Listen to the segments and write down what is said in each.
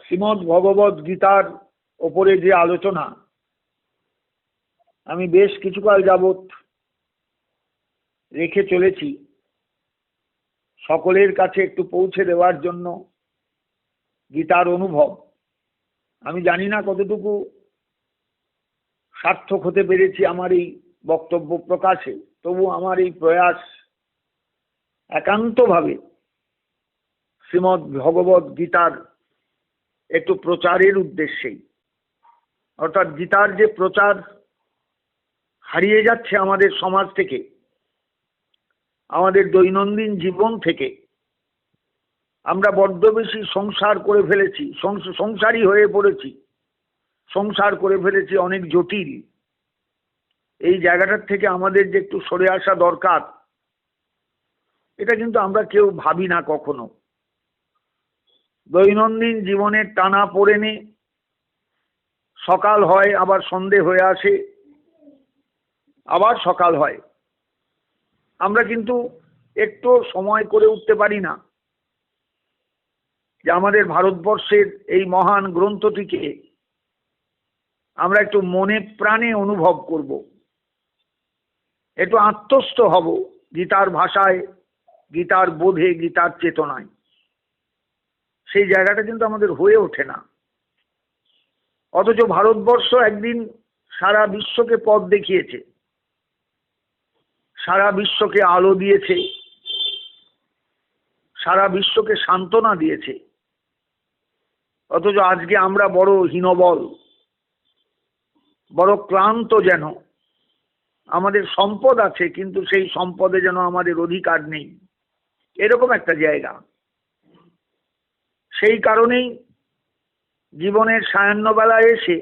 শ্রীমদ্ ভগবদ গীতার ওপরে যে আলোচনা আমি বেশ কিছুকাল যাবৎ রেখে চলেছি সকলের কাছে একটু পৌঁছে দেওয়ার জন্য গীতার অনুভব, আমি জানি না কতটুকু সার্থক হতে পেরেছি আমার এই বক্তব্য প্রকাশে। তবু আমার এই প্রয়াস একান্তভাবে শ্রীমদ্ ভগবদ গীতার একটু প্রচারের উদ্দেশ্যেই, অর্থাৎ গীতার যে প্রচার হারিয়ে যাচ্ছে আমাদের সমাজ থেকে, আমাদের দৈনন্দিন জীবন থেকে। আমরা বড্ড বেশি সংসার করে ফেলেছি, সংসারী হয়ে পড়েছি, সংসার করে ফেলেছি অনেক জটিল। এই জায়গাটার থেকে আমাদের যে একটু সরে আসা দরকার, এটা কিন্তু আমরা কেউ ভাবি না কখনো। দৈনন্দিন জীবনের টানা পড়েনে সকাল হয়, আবার সন্ধে হয়ে আসে, আবার সকাল হয়, আমরা কিন্তু একটু সময় করে উঠতে পারি না যে আমাদের ভারতবর্ষের এই মহান গ্রন্থটিকে আমরা একটু মনে প্রাণে অনুভব করব, একটু আত্মস্থ হব গীতার ভাষায়, গীতার বোধে, গীতার চেতনায়। সেই জায়গাটা কিন্তু আমাদের হয়ে ওঠে না। অথচ ভারতবর্ষ একদিন সারা বিশ্বকে পথ দেখিয়েছে, সারা বিশ্বকে আলো দিয়েছে, সারা বিশ্বকে সান্ত্বনা দিয়েছে। অথচ আজকে আমরা বড় হীনবল, বড় ক্লান্ত, যেন আমাদের সম্পদ আছে কিন্তু সেই সম্পদে যেন আমাদের অধিকার নেই, এরকম একটা জায়গা। সেই কারণেই জীবনের সায়াহ্নবেলায় এসে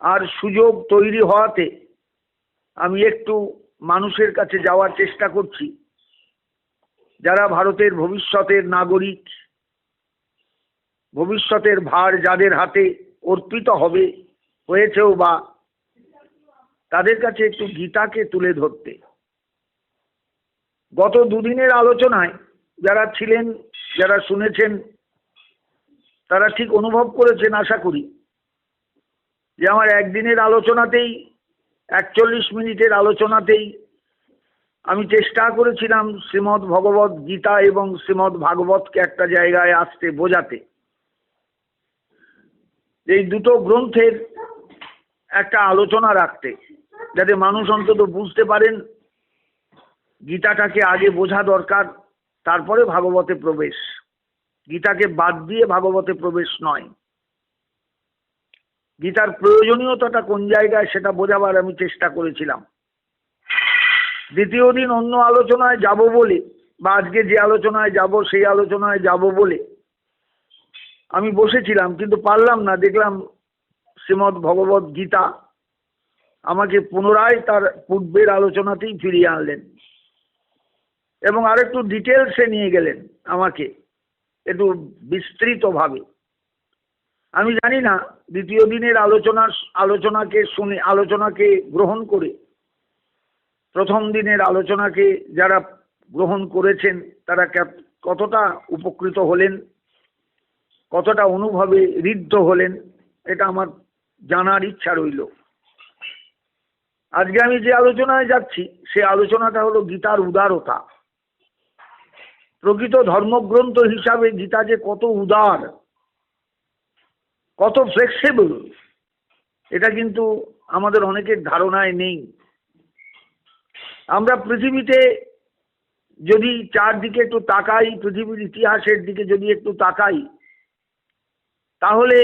আর সুযোগ তৈরি হওয়াতে আমি একটু মানুষের কাছে যাওয়ার চেষ্টা করছি, যারা ভারতের ভবিষ্যতের নাগরিক, ভবিষ্যতের ভার যাদের হাতে অর্পিত হবে, হয়েছেও বা, তাদের কাছে একটু গীতাকে তুলে ধরতে। গত দুদিনের আলোচনায় যারা ছিলেন, যারা শুনেছেন, তারা ঠিক অনুভব করেছেন আশা করি, যে আমার একদিনের আলোচনাতেই, 41 মিনিটের আলোচনাতেই আমি চেষ্টা করেছিলাম শ্রীমদ্ ভগবদ গীতা এবং শ্রীমদ্ ভাগবতকে একটা জায়গায় আসতে বোঝাতে, এই দুটো গ্রন্থের একটা আলোচনা রাখতে, যাতে মানুষ অন্তত বুঝতে পারেন গীতাটাকে আগে বোঝা দরকার, তারপরে ভাগবতে প্রবেশ। গীতাকে বাদ দিয়ে ভাগবতে প্রবেশ নয়। গীতার প্রয়োজনীয়তাটা কোন জায়গায় সেটা বোঝাবার আমি চেষ্টা করেছিলাম। দ্বিতীয় দিন অন্য আলোচনায় যাব বলে, বা আজকে যে আলোচনায় যাব সেই আলোচনায় যাব বলে আমি বসেছিলাম, কিন্তু পারলাম না। দেখলাম শ্রীমদ্ ভগবদ গীতা আমাকে পুনরায় তার পূর্বের আলোচনাতেই ফিরিয়ে আনলেন এবং আরেকটু ডিটেলসে নিয়ে গেলেন আমাকে, একটু বিস্তৃতভাবে। আমি জানি না দ্বিতীয় দিনের আলোচনাকে গ্রহণ করে প্রথম দিনের আলোচনাকে যারা গ্রহণ করেছেন তারা কতটা উপকৃত হলেন, কতটা অনুভবে ঋদ্ধ হলেন, এটা আমার জানার ইচ্ছা রইল। আজকে আমি যে আলোচনায় যাচ্ছি সে আলোচনাটা হলো গীতার উদারতা। প্রকৃত ধর্মগ্রন্থ হিসাবে গীতা যে কত উদার, কত ফ্লেক্সিবল, এটা কিন্তু আমাদের অনেকের ধারণায় নেই। আমরা পৃথিবীতে যদি চারদিকে একটু তাকাই, পৃথিবীর ইতিহাসের দিকে যদি একটু তাকাই, তাহলে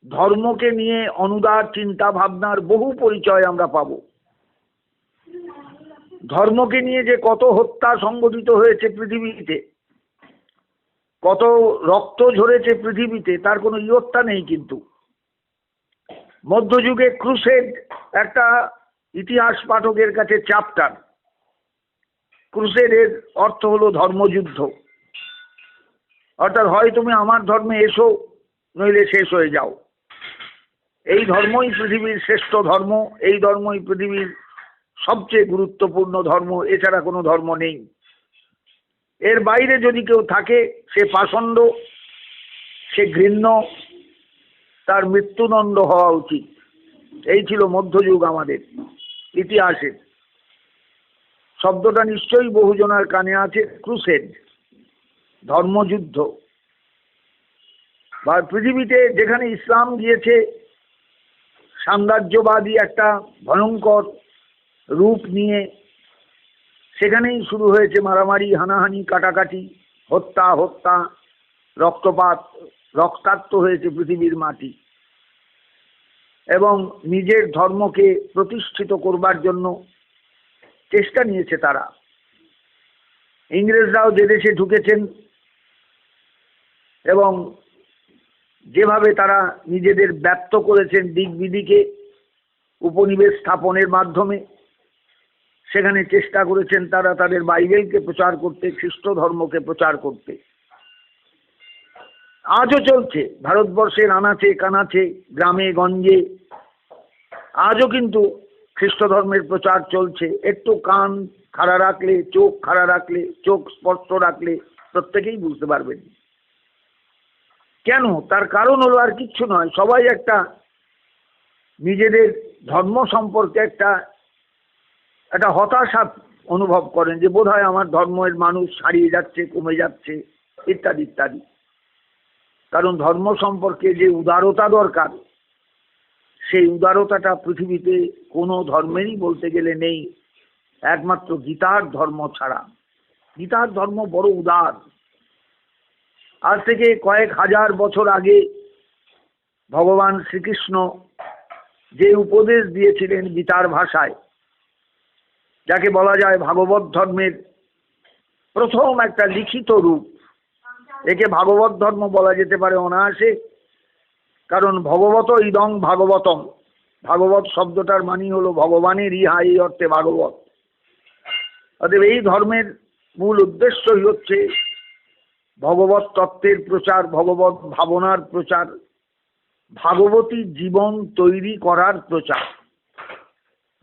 ধর্মকে নিয়ে অনুদার চিন্তা ভাবনার বহু পরিচয় আমরা পাব। ধর্মকে নিয়ে যে কত হত্যা সংঘটিত হয়েছে পৃথিবীতে, কত রক্ত ঝরেছে পৃথিবীতে, তার কোনো ইয়ত্তা নেই। কিন্তু মধ্যযুগে ক্রুসেড একটা ইতিহাস পাঠকের কাছে চ্যাপ্টার। ক্রুসেডের অর্থ হলো ধর্মযুদ্ধ, অর্থাৎ হয় তুমি আমার ধর্মে এসো, নইলে শেষ হয়ে যাও। এই ধর্মই পৃথিবীর শ্রেষ্ঠ ধর্ম, এই ধর্মই পৃথিবীর সবচেয়ে গুরুত্বপূর্ণ ধর্ম, এছাড়া কোনো ধর্ম নেই। এর বাইরে যদি কেউ থাকে সে পাষণ্ড, সে ঘৃণ্য, তার মৃত্যুদণ্ড হওয়া উচিত। এই ছিল মধ্যযুগ আমাদের ইতিহাসের। শব্দটা নিশ্চয়ই বহুজনের কানে আছে, ক্রুসেড, ধর্মযুদ্ধ। বা পৃথিবীতে যেখানে ইসলাম গিয়েছে সাম্রাজ্যবাদী একটা ভয়ঙ্কর রূপ নিয়ে, সেখানেই শুরু হয়েছে মারামারি, হানাহানি, কাটাকাটি, হত্যা, রক্তপাত, রক্তাক্ত হয়েছে পৃথিবীর মাটি। এবং নিজের ধর্মকে প্রতিষ্ঠিত করবার জন্য চেষ্টা নিয়েছে তারা। ইংরেজরাও যে দেশে ঢুকেছেন এবং যেভাবে তারা নিজেদের ব্যপ্ত করেছেন দিক বিদিকে উপনিবেশ স্থাপনের মাধ্যমে, সেখানে চেষ্টা করেছেন তারা তাদের বাইবেলকে প্রচার করতে, খ্রিস্ট ধর্মকে প্রচার করতে। আজও চলছে ভারতবর্ষের আনাচে কানাচে, গ্রামে গঞ্জে, আজও কিন্তু খ্রিস্ট ধর্মের প্রচার চলছে। একটু কান খাড়া রাখলে, চোখ খাড়া রাখলে, চোখ স্পষ্ট রাখলে প্রত্যেকেই বুঝতে পারবেন। কেন? তার কারণ হলো আর কিচ্ছু নয়, সবাই একটা নিজেদের ধর্ম সম্পর্কে একটা হতাশা অনুভব করেন যে বোধহয় আমার ধর্মের মানুষ হারিয়ে যাচ্ছে, কমে যাচ্ছে, ইত্যাদি ইত্যাদি। কারণ ধর্ম সম্পর্কে যে উদারতা দরকার, সেই উদারতাটা পৃথিবীতে কোনো ধর্মেরই বলতে গেলে নেই, একমাত্র গীতার ধর্ম ছাড়া। গীতার ধর্ম বড় উদার। আজ থেকে কয়েক হাজার বছর আগে ভগবান শ্রীকৃষ্ণ যে উপদেশ দিয়েছিলেন গীতার ভাষায়, যাকে বলা যায় ভাগবত ধর্মের প্রথম একটা লিখিত রূপ, একে ভাগবত ধর্ম বলা যেতে পারে অনায়াসে। কারণ ভগবত ইদং ভাগবতম, ভাগবত শব্দটার মানেই হলো ভগবানের ইহা, এই অর্থে ভাগবত। অতএব এই ধর্মের মূল উদ্দেশ্যই হচ্ছে ভগবত তত্ত্বের প্রচার, ভগবত ভাবনার প্রচার, ভাগবতী জীবন তৈরি করার প্রচার।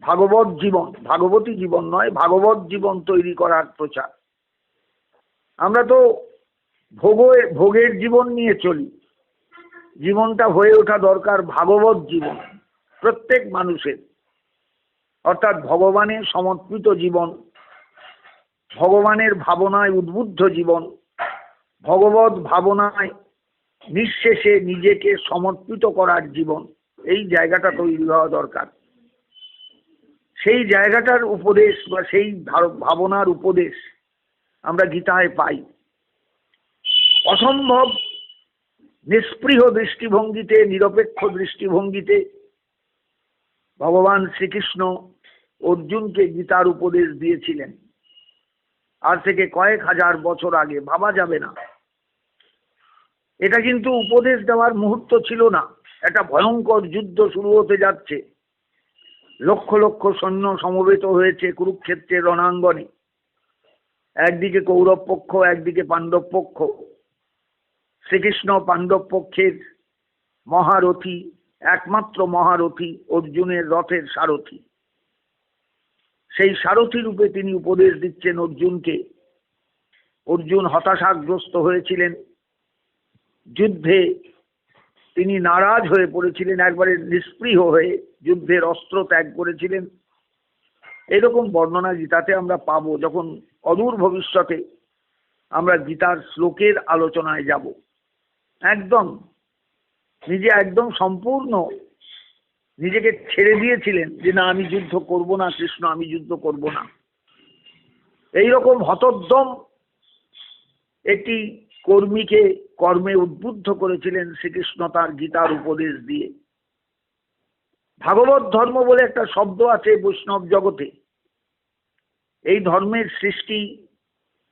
ভাগবত জীবন, ভাগবতী জীবন নয়, ভাগবত জীবন তৈরি করার প্রচার। আমরা তো ভোগের জীবন নিয়ে চলি, জীবনটা হয়ে ওঠা দরকার ভাগবত জীবন প্রত্যেক মানুষের। অর্থাৎ ভগবানের সমর্পিত জীবন, ভগবানের ভাবনায় উদ্বুদ্ধ জীবন, ভগবত ভাবনায় নিঃশেষে নিজেকে সমর্পিত করার জীবন। এই জায়গাটা তৈরি হওয়া দরকার। সেই জায়গাটার উপদেশ বা সেই ভাবনার উপদেশ আমরা গীতায় পাই। অসম্ভব নিষ্পৃহ দৃষ্টিভঙ্গিতে, নিরপেক্ষ দৃষ্টিভঙ্গিতে ভগবান শ্রীকৃষ্ণ অর্জুনকে গীতার উপদেশ দিয়েছিলেন। আজ থেকে কয়েক হাজার বছর আগে, ভাবা যাবে না। এটা কিন্তু উপদেশ দেওয়ার মুহূর্ত ছিল না, একটা ভয়ঙ্কর যুদ্ধ শুরু হতে যাচ্ছে। লক্ষ লক্ষ সৈন্য সমবেত হয়েছে কুরুক্ষেত্রের রণাঙ্গনে। একদিকে কৌরব পক্ষ, একদিকে পাণ্ডব পক্ষ। শ্রীকৃষ্ণ পাণ্ডব পক্ষের মহারথী, একমাত্র মহারথী, অর্জুনের রথের সারথী। সেই সারথী রূপে তিনি উপদেশ দিচ্ছেন অর্জুনকে। অর্জুন হতাশাগ্রস্ত হয়েছিলেন, যুদ্ধে তিনি নারাজ হয়ে পড়েছিলেন, একবারে নিষ্পৃহ হয়ে যুদ্ধের অস্ত্র ত্যাগ করেছিলেন। এরকম বর্ণনা গীতাতে আমরা পাবো যখন অদূর ভবিষ্যতে আমরা গীতার শ্লোকের আলোচনায় যাব। একদম একদম সম্পূর্ণ নিজেকে ছেড়ে দিয়েছিলেন যে না, আমি যুদ্ধ করব না কৃষ্ণ, আমি যুদ্ধ করব না। এইরকম হতোদ্যম একটি কর্মীকে কর্মে উদ্বুদ্ধ করেছিলেন শ্রীকৃষ্ণ তার গীতার উপদেশ দিয়ে। ভাগবত ধর্ম বলে একটা শব্দ আছে বৈষ্ণব জগতে। এই ধর্মের সৃষ্টি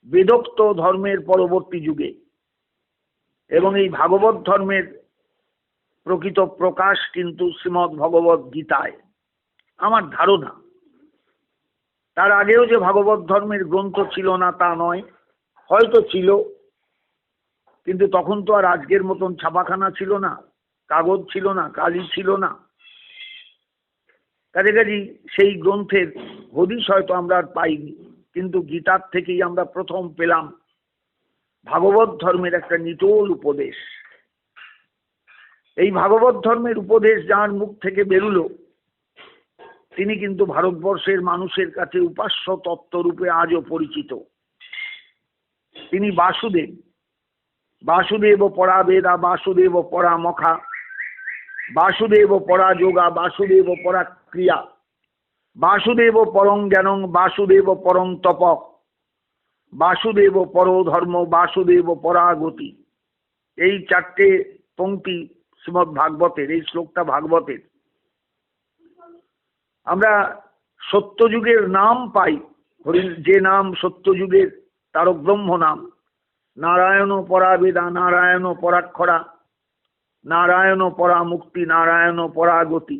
বেদোক্ত ধর্মের পরবর্তী যুগে, এবং এই ভাগবত ধর্মের প্রকৃত প্রকাশ কিন্তু শ্রীমদ্ ভগবত গীতায় আমার ধারণা। তার আগেও যে ভাগবত ধর্মের গ্রন্থ ছিল না তা নয়, হয়তো ছিল, কিন্তু তখন তো আর আজকের মতন ছাপাখানা ছিল না, কাগজ ছিল না, কালি ছিল না। কাছাকাছি সেই গ্রন্থের হদিশ হয়তো আমরা আর পাইনি, কিন্তু গীতার থেকেই আমরা প্রথম পেলাম ভাগবত ধর্মের একটা নিটোল উপদেশ। এই ভাগবত ধর্মের উপদেশ যার মুখ থেকে বেরুলো তিনি কিন্তু ভারতবর্ষের মানুষের কাছে উপাস্য তত্ত্বরূপে আজও পরিচিত। তিনি বাসুদেব। বাসুদেব পরা বেদা, বাসুদেব পরা মখা, বাসুদেব পরা যোগা, বাসুদেব পরা ক্রিয়া, বাসুদেব পরং জ্ঞানং, বাসুদেব পরং তপ, বাসুদেব পরো ধর্ম, বাসুদেব পরাগতি। এই চারটে পংক্তি শ্রীমদ ভাগবতের, এই শ্লোকটা ভাগবতের। আমরা সত্যযুগের নাম পাই, যে নাম সত্যযুগের তারক ব্রহ্ম নাম, নারায়ণ পরা বেদা, নারায়ণ পরাক্ষরা, নারায়ণ পরা মুক্তি, নারায়ণ পরাগতি।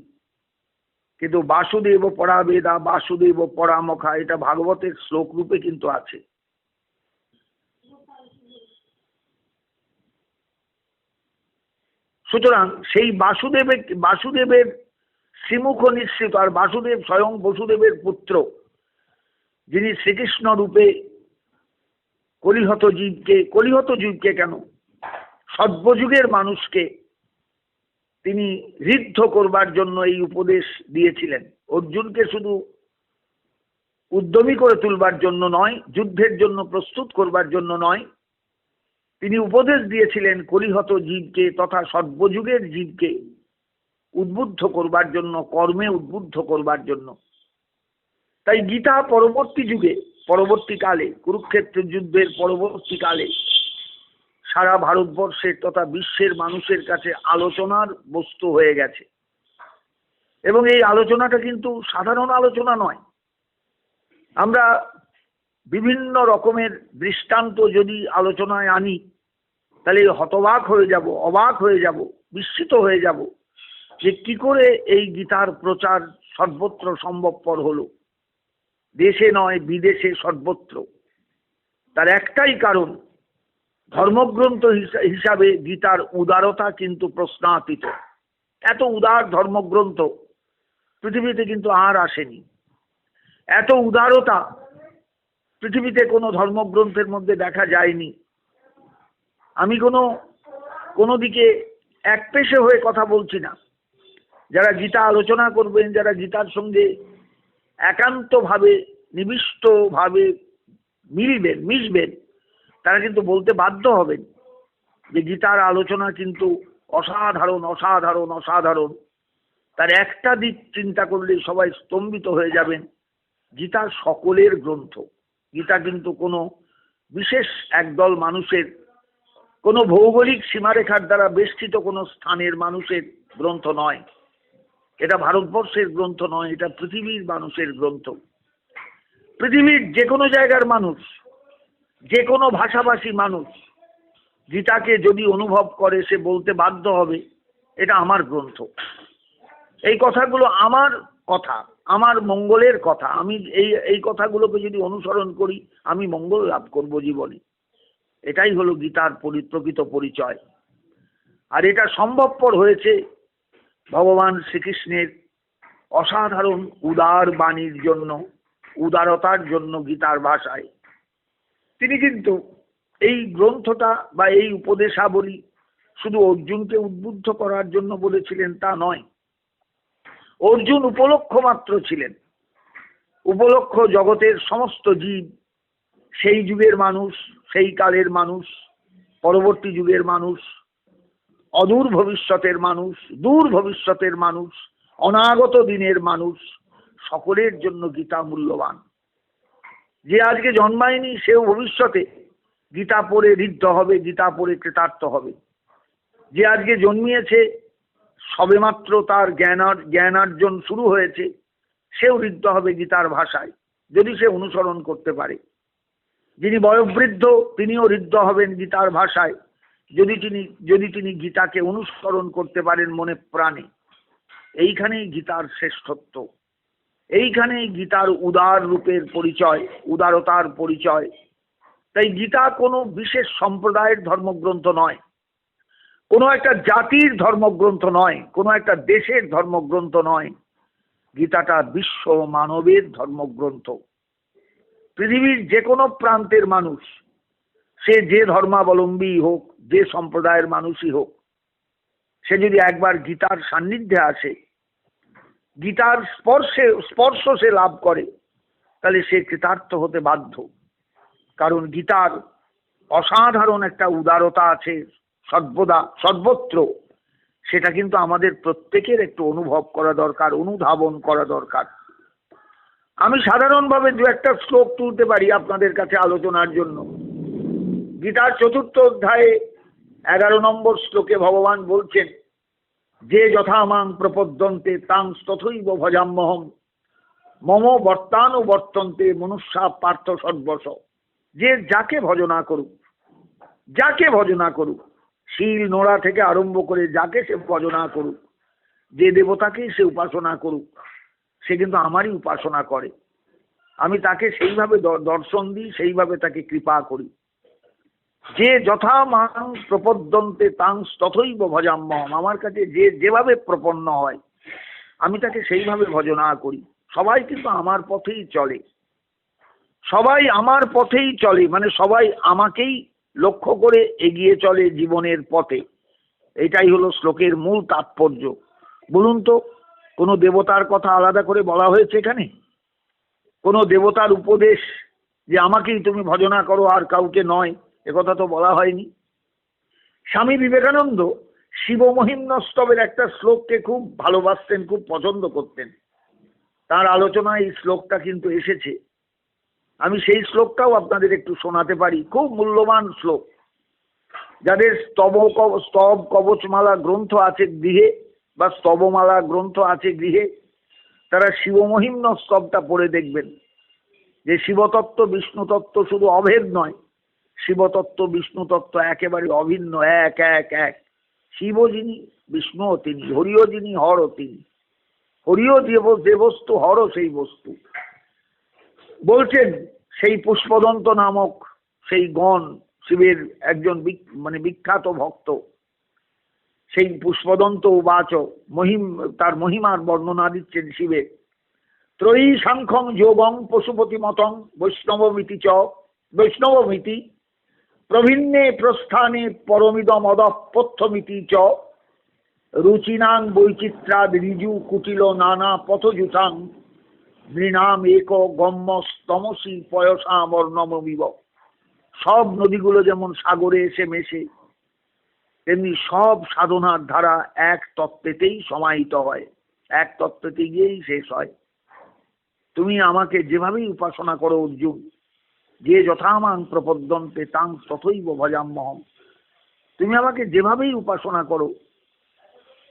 কিন্তু বাসুদেব পরা বেদা, বাসুদেব পরামখা এটা ভাগবতের শ্লোক রূপে কিন্তু আছে। সুতরাং সেই বাসুদেবের শ্রীমুখ নিশ্চিত, আর বাসুদেব স্বয়ং বসুদেবের পুত্র, যিনি শ্রীকৃষ্ণ রূপে কলিহত জীবকে কেন সর্বযুগের মানুষকে তিনি ঋদ্ধ করবার জন্য এই উপদেশ দিয়েছিলেন। অর্জুনকে শুধু উদ্যমী করে তুলবার জন্য নয়, যুদ্ধের জন্য প্রস্তুত করবার জন্য নয়, তিনি উপদেশ দিয়েছিলেন কলিহত জীবকে তথা সর্বযুগের জীবকে উদ্বুদ্ধ করবার জন্য, কর্মে উদ্বুদ্ধ করবার জন্য। তাই গীতা পরবর্তী যুগে, পরবর্তীকালে, কুরুক্ষেত্রের যুদ্ধের পরবর্তীকালে সারা ভারতবর্ষের তথা বিশ্বের মানুষের কাছে আলোচনার বস্তু হয়ে গেছে। এবং এই আলোচনাটা কিন্তু সাধারণ আলোচনা নয়। আমরা বিভিন্ন রকমের দৃষ্টান্ত যদি আলোচনায় আনি তাহলে হতবাক হয়ে যাব, অবাক হয়ে যাব, বিস্মিত হয়ে যাব যে কি করে এই গীতার প্রচার সর্বত্র সম্ভবপর হলো, দেশে নয় বিদেশে সর্বত্র। তার একটাই কারণ, ধর্মগ্রন্থ হিসাবে গীতার উদারতা কিন্তু প্রশ্নাতীত। এত উদার ধর্মগ্রন্থ পৃথিবীতে কিন্তু আর আসেনি। এত উদারতা পৃথিবীতে কোনো ধর্মগ্রন্থের মধ্যে দেখা যায়নি। আমি কোনো দিকে একপেশে হয়ে কথা বলছি না। যারা গীতা আলোচনা করবেন, যারা গীতার সঙ্গে একান্তভাবে নিবিষ্টভাবে মিশবেন, তারা কিন্তু বলতে বাধ্য হবেন যে গীতার আলোচনা কিন্তু অসাধারণ অসাধারণ অসাধারণ। তার একটা দিক চিন্তা করলে সবাই স্তম্ভিত হয়ে যাবেন, গীতা সকলের গ্রন্থ। গীতা কিন্তু কোনো বিশেষ একদল মানুষের, কোনো ভৌগোলিক সীমারেখার দ্বারা বেষ্টিত কোনো স্থানের মানুষের গ্রন্থ নয়। এটা ভারতবর্ষের গ্রন্থ নয়, এটা পৃথিবীর মানুষের গ্রন্থ। পৃথিবীর যে কোনো জায়গার মানুষ, যে কোনো ভাষাভাষী মানুষ গীতাকে যদি অনুভব করে সে বলতে বাধ্য হবে এটা আমার গ্রন্থ। এই কথাগুলো আমার কথা, আমার মঙ্গলের কথা। আমি এই কথাগুলোকে যদি অনুসরণ করি আমি মঙ্গল লাভ করব জীবনে। এটাই হলো গীতার প্রকৃত পরিচয়। আর এটা সম্ভবপর হয়েছে ভগবান শ্রীকৃষ্ণের অসাধারণ উদার বাণীর জন্য, উদারতার জন্য। গীতার ভাষায় তিনি কিন্তু এই গ্রন্থটা বা এই উপদেশাবলী শুধু অর্জুনকে উদ্বুদ্ধ করার জন্য বলেছিলেন তা নয়। অর্জুন উপলক্ষ মাত্র ছিলেন। উপলক্ষ জগতের সমস্ত জীব, সেই যুগের মানুষ, সেই কালের মানুষ, পরবর্তী যুগের মানুষ, অদূর ভবিষ্যতের মানুষ, দূর ভবিষ্যতের মানুষ, অনাগত দিনের মানুষ, সকলের জন্য গীতা মূল্যবান। যে আজকে জন্মায়নি সেও ভবিষ্যতে গীতা পড়ে ঋদ্ধ হবে, গীতা পড়ে কৃতার্থ হবে। যে আজকে জন্মিয়েছে, সবেমাত্র তার জ্ঞানার্জন শুরু হয়েছে, সেও ঋদ্ধ হবে গীতার ভাষায় যদি সে অনুসরণ করতে পারে। যিনি বয়োবৃদ্ধ তিনিও ঋদ্ধ হবেন গীতার ভাষায় যদি তিনি গীতাকে অনুসরণ করতে পারেন মনে প্রাণে। এইখানেই গীতার শ্রেষ্ঠত্ব, এইখানেই গীতার উদার রূপের পরিচয়, উদারতার পরিচয়। তাই গীতা কোনো বিশেষ সম্প্রদায়ের ধর্মগ্রন্থ নয়, কোনো একটা জাতির ধর্মগ্রন্থ নয়, কোনো একটা দেশের ধর্মগ্রন্থ নয়। গীতাটা বিশ্ব মানবের ধর্মগ্রন্থ। পৃথিবীর যে কোনো প্রান্তের মানুষ, সে যে ধর্মাবলম্বী হোক, যে সম্প্রদায়ের মানুষই হোক, সে সে যদি একবার গীতার সান্নিধ্যে আসে, গীতার স্পর্শ সে লাভ করে, তাহলে সে কৃতার্থ হতে বাধ্য। কারণ গীতার অসাধারণ একটা উদারতা আছে সর্বদা সর্বত্র। সেটা কিন্তু আমাদের প্রত্যেকের একটু অনুভব করা দরকার, অনুধাবন করা দরকার। আমি সাধারণভাবে দু একটা শ্লোক তুলতে পারি আপনাদের কাছে আলোচনার জন্য। গীতার ৪র্থ অধ্যায়ে 11 নম্বর শ্লোকে ভগবান বলছেন, যে যথামাং প্রপদ্যন্তে তাং তথৈব ভজাম্যহম মম বর্তানুবর্তন্তে মনুষ্যা পার্থ সর্বস। যে যাকে ভজনা করুক, যাকে ভজনা করুক, শিল নোড়া থেকে আরম্ভ করে যাকে সে ভজনা করুক, যে দেবতাকেই সে উপাসনা করুক, সে কিন্তু আমারই উপাসনা করে। আমি তাকে সেইভাবে দর্শন দিই, সেইভাবে তাকে কৃপা করি। যে যথা মাং প্রপদ্যন্তে তাং তথৈব ভজাম্যহম, আমার কাছে যে যেভাবে প্রপন্ন হয় আমি তাকে সেইভাবে ভজনা করি। সবাই কিন্তু আমার পথেই চলে, সবাই আমার পথেই চলে, মানে সবাই আমাকেই লক্ষ্য করে এগিয়ে চলে জীবনের পথে। এটাই হলো শ্লোকের মূল তাৎপর্য। বলুন তো, কোনো দেবতার কথা আলাদা করে বলা হয়েছে এখানে? কোনো দেবতার উপদেশ যে আমাকেই তুমি ভজনা করো আর কাউকে নয়, একথা তো বলা হয়নি। স্বামী বিবেকানন্দ শিবমহিম্নস্তবের একটা শ্লোককে খুব ভালোবাসতেন, খুব পছন্দ করতেন। তার আলোচনায় এই শ্লোকটা কিন্তু এসেছে। আমি সেই শ্লোকটাও আপনাদের একটু শোনাতে পারি, খুব মূল্যবান শ্লোক। যাদের স্তব কবচমালা গ্রন্থ আছে গৃহে, বা স্তবমালা গ্রন্থ আছে গৃহে, তারা শিবমহিম্ন স্তবটা পড়ে দেখবেন যে শিবতত্ত্ব বিষ্ণুতত্ত্ব শুধু অভেদ নয়, শিবতত্ত্ব বিষ্ণুতত্ত্ব একেবারে অভিন্ন, এক এক এক। শিব যিনি, বিষ্ণুও তিনি, হরিও যিনি, হরও তিনি। হরিও যে বস্তু, হরও সেই বস্তু। বলছেন সেই পুষ্পদন্ত নামক সেই গণ, শিবের একজন বিখ্যাত ভক্ত, সেই পুষ্পদন্ত উবাচ, তার মহিমার বর্ণনা দিচ্ছেন শিবের। ত্রয়ী সাংখ্যং যোগং পশুপতি মতং বৈষ্ণবমিতি প্রভিন্নে প্রস্থানে পরমিদম অদপথ্যমিতি চ রুচিনাং বৈচিত্রাদ ঋজু কুটিল নানা পথযুতাং নৃণাম এক গম্যস্তমসী পয়সামর্ণমবিব। সব নদীগুলো যেমন সাগরে এসে মেশে, তেমনি সব সাধনার ধারা এক তত্ত্বেতেই সমাহিত হয়, এক তত্ত্বতে গিয়েই শেষ হয়। তুমি আমাকে যেভাবেই উপাসনা করো অর্জুন, যে যথামাং প্রপদ্যন্তে তাং তথৈব ভজাম্যহম, তুমি আমাকে যেভাবেই উপাসনা করো,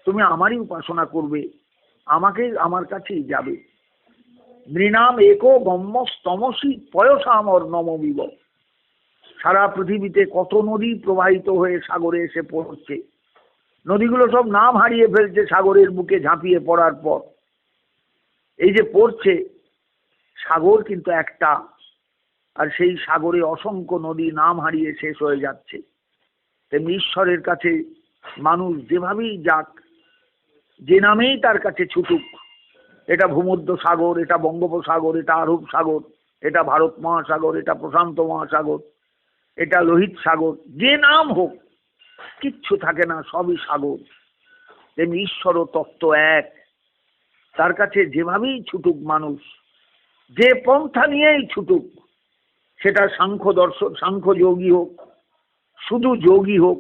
তুমি আমারই উপাসনা করবে, আমাকে আমার কাছেই যাবে। নৃণাম একো গম্যস্তমসী পয়সামর্ণমবিব। সারা পৃথিবীতে কত নদী প্রবাহিত হয়ে সাগরে এসে পড়ছে, নদীগুলো সব নাম হারিয়ে ফেলছে সাগরের বুকে ঝাঁপিয়ে পড়ার পর। এই যে পড়ছে, সাগর কিন্তু একটা, আর সেই সাগরে অসংখ্য নদী নাম হারিয়ে শেষ হয়ে যাচ্ছে। তেমনি ঈশ্বরের কাছে মানুষ যেভাবেই যাক, যে নামেই তার কাছে ছুটুক, এটা ভূমধ্য সাগর, এটা বঙ্গোপসাগর, এটা আরব সাগর, এটা ভারত মহাসাগর, এটা প্রশান্ত মহাসাগর, এটা লোহিত সাগর, যে নাম হোক কিচ্ছু থাকে না, সবই সাগর। তেমনি ঈশ্বর ও তত্ত্ব এক। তার কাছে যেভাবেই ছুটুক মানুষ, যে পন্থা নিয়েই ছুটুক, সেটা সাংখ্য যোগী হোক, শুধু যোগী হোক,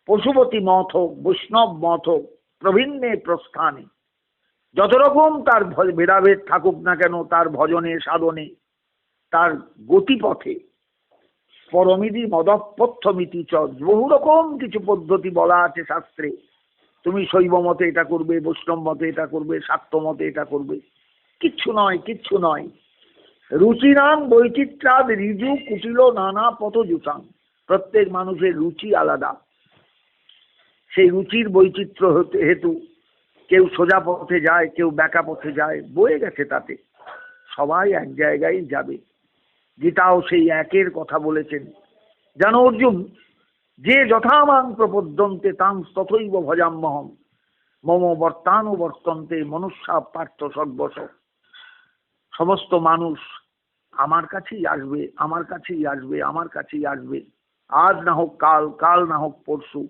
পশুপতি মত হোক, বৈষ্ণব মত হোক, প্রভিন্নে প্রস্থানে, যত রকম তার ভেদাভেদ থাকুক না কেন, তার ভজনে সাধনে, তার গতিপথে পরমিদি মদপথ্যমিতি চ, বহু রকম কিছু পদ্ধতি বলা আছে শাস্ত্রে। তুমি শৈব মতে এটা করবে, বৈষ্ণব মতে এটা করবে, শাক্ত মতে এটা করবে, কিচ্ছু নয়, কিচ্ছু নয়। রুচিনাং বৈচিত্রাদ ঋজু কুটিল নানা পথযুতাং। প্রত্যেক মানুষের রুচি আলাদা, সেই রুচির বৈচিত্র্য হেতু কেউ সোজা পথে যায়, কেউ ব্যাকা পথে যায়, বয়ে গেছে তাতে, সবাই এক জায়গায় যাবে। গীতাও সেই একের কথা বলেছেন। জানো অর্জুন, যে যথামাং প্রপদ্যন্তে তাং তথৈব ভজাম্যহম মম বর্তানুবর্তন্তে মনুষ্যা পার্থ সর্বস। সমস্ত মানুষ আমার কাছেই আসবে, আমার কাছেই আসবে, আমার কাছেই আসবে। আজ না হোক কাল, কাল না হোক পরশু,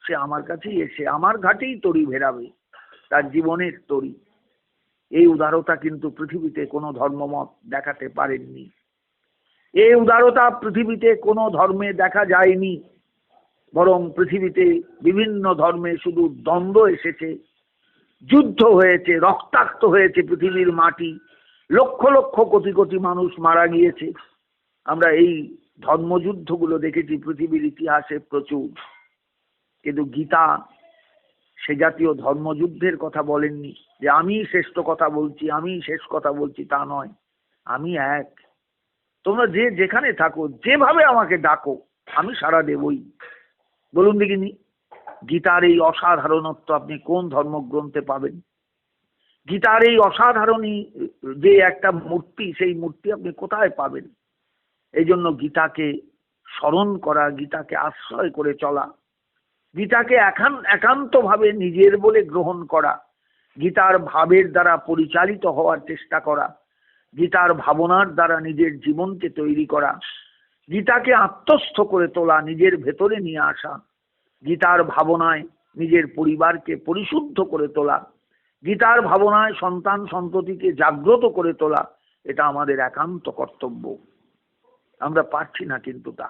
সে আমার কাছেই এসে আমার ঘাটেই তরি ভেরাবে, তার জীবনের তরি। এই উদারতা কিন্তু পৃথিবীতে কোনো ধর্মমত দেখাতে পারেননি। এই উদারতা পৃথিবীতে কোনো ধর্মে দেখা যায়নি। বরং পৃথিবীতে বিভিন্ন ধর্মে শুধু দ্বন্দ্ব এসেছে, যুদ্ধ হয়েছে, রক্তাক্ত হয়েছে পৃথিবীর মাটি, লক্ষ লক্ষ কোটি কোটি মানুষ মারা গিয়েছে। আমরা এই ধর্মযুদ্ধগুলো দেখেছি পৃথিবীর ইতিহাসে প্রচুর। কিন্তু গীতা সে জাতীয় ধর্মযুদ্ধের কথা বলেননি যে আমি শ্রেষ্ঠ কথা বলছি, আমি শেষ কথা বলছি, তা নয়। আমি এক, তোমরা যে যেখানে থাকো, যেভাবে আমাকে ডাকো, আমি সাড়া দেবই। বলুন দেখিনি, গীতার এই অসাধারণত্ব আপনি কোন ধর্মগ্রন্থে পাবেন? গীতার এই অসাধারণই যে একটা মূর্তি, সেই মূর্তি আপনি কোথায় পাবেন? এই জন্য গীতাকে স্মরণ করা, গীতাকে আশ্রয় করে চলা, গীতাকে একান্তভাবে নিজের বলে গ্রহণ করা, গীতার ভাবের দ্বারা পরিচালিত হওয়ার চেষ্টা করা, গীতার ভাবনার দ্বারা নিজের জীবনকে তৈরি করা, গীতাকে আত্মস্থ করে তোলা, নিজের ভেতরে নিয়ে আসা, গীতার ভাবনায় নিজের পরিবারকে পরিশুদ্ধ করে তোলা, গীতার ভাবনায় সন্তান সন্ততিকে জাগ্রত করে তোলা, এটা আমাদের একান্ত কর্তব্য। আমরা পারছি না কিন্তু তা।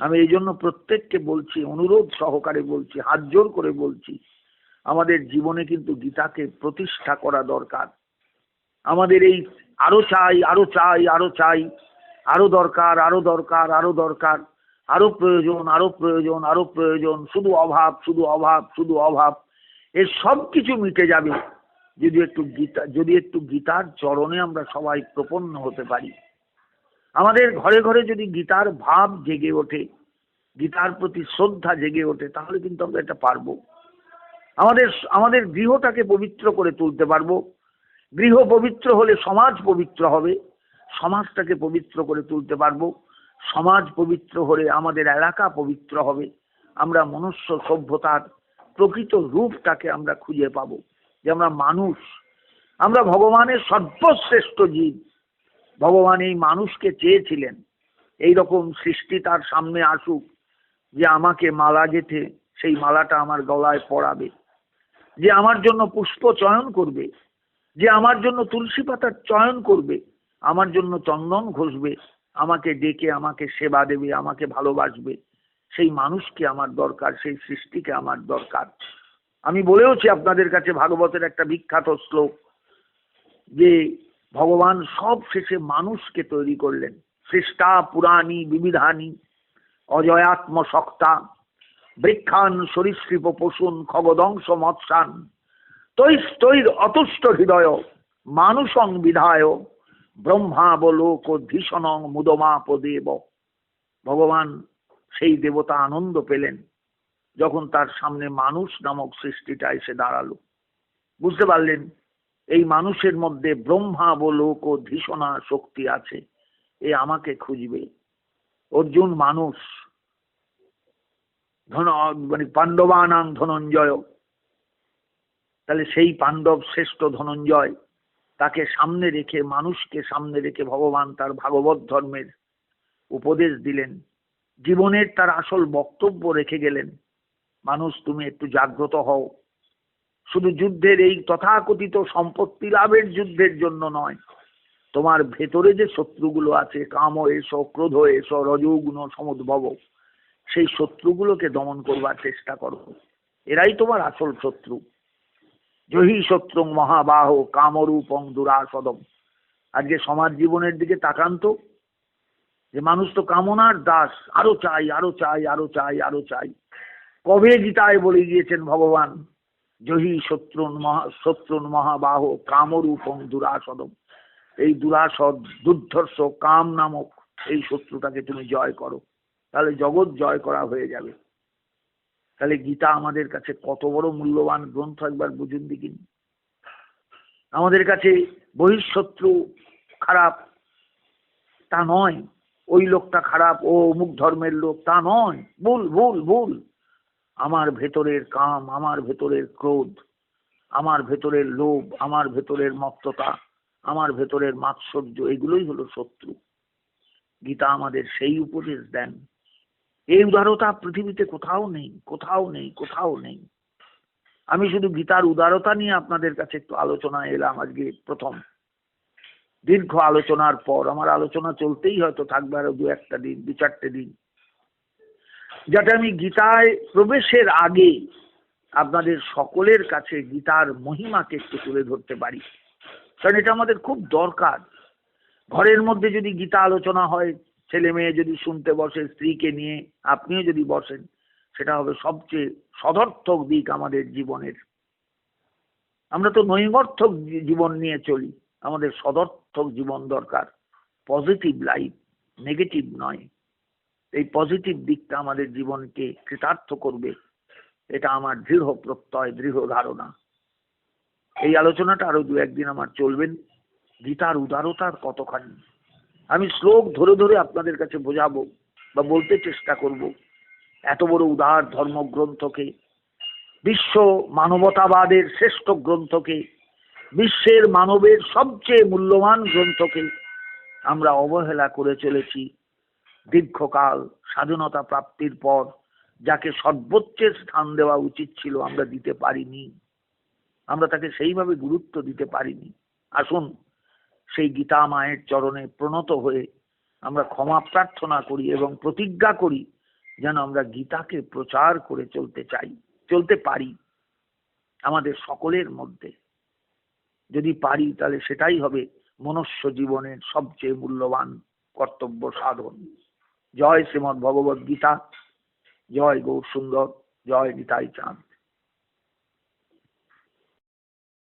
আমি এই জন্য প্রত্যেককে বলছি, অনুরোধ সহকারে বলছি, হাত জোর করে বলছি, আমাদের জীবনে কিন্তু গীতাকে প্রতিষ্ঠা করা দরকার। আমাদের এই আরো চাই, আরো চাই, আরো চাই, আরো দরকার, আরো দরকার, আরো দরকার, আরো প্রয়োজন, আরো প্রয়োজন, আরো প্রয়োজন, শুধু অভাব, শুধু অভাব, শুধু অভাব। এর সব কিছু মিটে যাবে যদি একটু গীতার চরণে আমরা সবাই প্রপন্ন হতে পারি। আমাদের ঘরে ঘরে যদি গীতার ভাব জেগে ওঠে, গীতার প্রতি শ্রদ্ধা জেগে ওঠে, তাহলে কিন্তু আমরা এটা পারবো। আমাদের গৃহটাকে পবিত্র করে তুলতে পারবো। গৃহ পবিত্র হলে সমাজ পবিত্র হবে, সমাজটাকে পবিত্র করে তুলতে পারবো। সমাজ পবিত্র হলে আমাদের এলাকা পবিত্র হবে। আমরা মনুষ্য সভ্যতার প্রকৃত রূপটাকে আমরা খুঁজে পাবো, যে আমরা মানুষ, আমরা ভগবানের সর্বশ্রেষ্ঠ জীব। ভগবান এই মানুষকে চেয়েছিলেন এই রকম সৃষ্টি তার সামনে আসুক, যে আমাকে মালা গেঁথে সেই মালাটা আমার গলায় পরাবে, যে আমার জন্য পুষ্প চয়ন করবে, যে আমার জন্য তুলসী পাতার চয়ন করবে, আমার জন্য চন্দন ঘষবে, আমাকে ডেকে আমাকে সেবা দেবে, আমাকে ভালোবাসবে। সেই মানুষকে আমার দরকার, সেই সৃষ্টিকে আমার দরকার। আমি বলেওছি আপনাদের কাছে ভাগবতের একটা বিখ্যাত শ্লোক, যে ভগবান সব শেষে মানুষকে তৈরি করলেন। সৃষ্টা পুরাণী বিবিধানি অজয়াত্ম শক্তা বৃক্ষান সরীসৃপ পশুন খগদংশ মৎস্যান তৈস্তৈর অতুষ্ট হৃদয় মানুষং বিধায় ব্রহ্মাবলোক ধীষণং মুদমাপদেব। ভগবান সেই দেবতা আনন্দ পেলেন যখন তার সামনে মানুষ নামক সৃষ্টিটা এসে দাঁড়ালো। বুঝতে পারলেন এই মানুষের মধ্যে ব্রহ্মাবলোক ও ধীষণা শক্তি আছে, এ আমাকে খুঁজবে। অর্জুন মানুষ, মানে পাণ্ডবানাং ধনঞ্জয়, তাহলে সেই পাণ্ডব শ্রেষ্ঠ ধনঞ্জয়, তাকে সামনে রেখে, মানুষকে সামনে রেখে ভগবান তার ভাগবত ধর্মের উপদেশ দিলেন, জীবনের তার আসল বক্তব্য রেখে গেলেন। মানুষ, তুমি একটু জাগ্রত হও। শুধু যুদ্ধের এই তথাকথিত সম্পত্তি লাভের যুদ্ধের জন্য নয়, তোমার ভেতরে যে শত্রুগুলো আছে, কাম এসো, ক্রোধ এসো, রজোগুণ সমুদ্ভব, সেই শত্রুগুলোকে দমন করবার চেষ্টা করো। এরাই তোমার আসল শত্রু। জহি শত্রুং মহাবাহ কামরূপং দুরাসদম। আজকে সমাজ জীবনের দিকে তাকান তো, যে মানুষ তো কামনার দাস, আরো চাই, আরো চাই, আরো চাই, আরো চাই। কবে গীতায় বলে গিয়েছেন ভগবান, জহি শত্রুন মহাবাহ কামরূপং দুরাসদম। এই দুরাসদ, দুর্ধর্ষ কাম নামক এই শত্রুটাকে তুমি জয় করো, তাহলে জগৎ জয় করা হয়ে যাবে। তাহলে গীতা আমাদের কাছে কত বড় মূল্যবান গ্রন্থ, একবার বুঝুন দেখিনি। আমাদের কাছে বহিঃশত্রু খারাপ তা নয়, ওই লোকটা খারাপ, ও অমুক ধর্মের লোক, তা নয়। ভুল, ভুল, ভুল। আমার ভেতরের কাম, আমার ভেতরের ক্রোধ, আমার ভেতরের লোভ, আমার ভেতরের মত্ততা, আমার ভেতরের মাৎসর্য, এগুলোই হলো শত্রু। গীতা আমাদের সেই উপদেশ দেন এই উদারতা পৃথিবীতে কোথাও নেই, কোথাও নেই, কোথাও নেই। আমি শুধু গীতার উদারতা নিয়ে আপনাদের কাছে একটু আলোচনা এলাম আজকে প্রথম। দীর্ঘ আলোচনার পর আমার আলোচনা চলতেই হয়তো থাকবে আরো 2-1টা দিন, 2-4টে দিন, যাতে আমি গীতায় প্রবেশের আগে আপনাদের সকলের কাছে গীতার মহিমাকে একটু তুলে ধরতে পারি। কারণ এটা আমাদের খুব দরকার। ঘরের মধ্যে যদি গীতা আলোচনা হয়, ছেলে মেয়ে যদি শুনতে বসে, স্ত্রীকে নিয়ে আপনিও যদি বসেন, সেটা হবে সবচেয়ে সদর্থক দিক আমাদের জীবনের। আমরা তো নৈমর্থক জীবন নিয়ে চলি, আমাদের সদর্থক জীবন দরকার, পজিটিভ লাইফ, নেগেটিভ নয়। এই পজিটিভ দিকটা আমাদের জীবনকে কৃতার্থ করবে, এটা আমার দৃঢ় প্রত্যয়, দৃঢ় ধারণা। এই আলোচনাটা আরো 2-1 দিন আমার চলবেন। গীতার উদারতার কতখানি আমি শ্লোক ধরে ধরে আপনাদের কাছে বোঝাবো বা বলতে চেষ্টা করব। এত বড় উদার ধর্মগ্রন্থকে, বিশ্ব মানবতাবাদের শ্রেষ্ঠ গ্রন্থকে, বিশ্বের মানবের সবচেয়ে মূল্যবান গ্রন্থকে আমরা অবহেলা করে চলেছি। দীর্ঘকাল স্বাধীনতা প্রাপ্তির পর যাকে সর্বোচ্চের স্থান দেওয়া উচিত ছিল আমরা দিতে পারিনি, আমরা তাকে সেইভাবে গুরুত্ব দিতে পারিনি। আসুন সেই গীতা মায়ের চরণে প্রণত হয়ে আমরা ক্ষমা প্রার্থনা করি এবং প্রতিজ্ঞা করি যেন আমরা গীতাকে প্রচার করে চলতে পারি আমাদের সকলের মধ্যে। যদি পারি তাহলে সেটাই হবে মনুষ্য জীবনের সবচেয়ে মূল্যবান কর্তব্য সাধন। জয় শ্রীমদ্ ভগবদ্ গীতা, জয় গৌর সুন্দর, জয় নিতাই চাঁদ।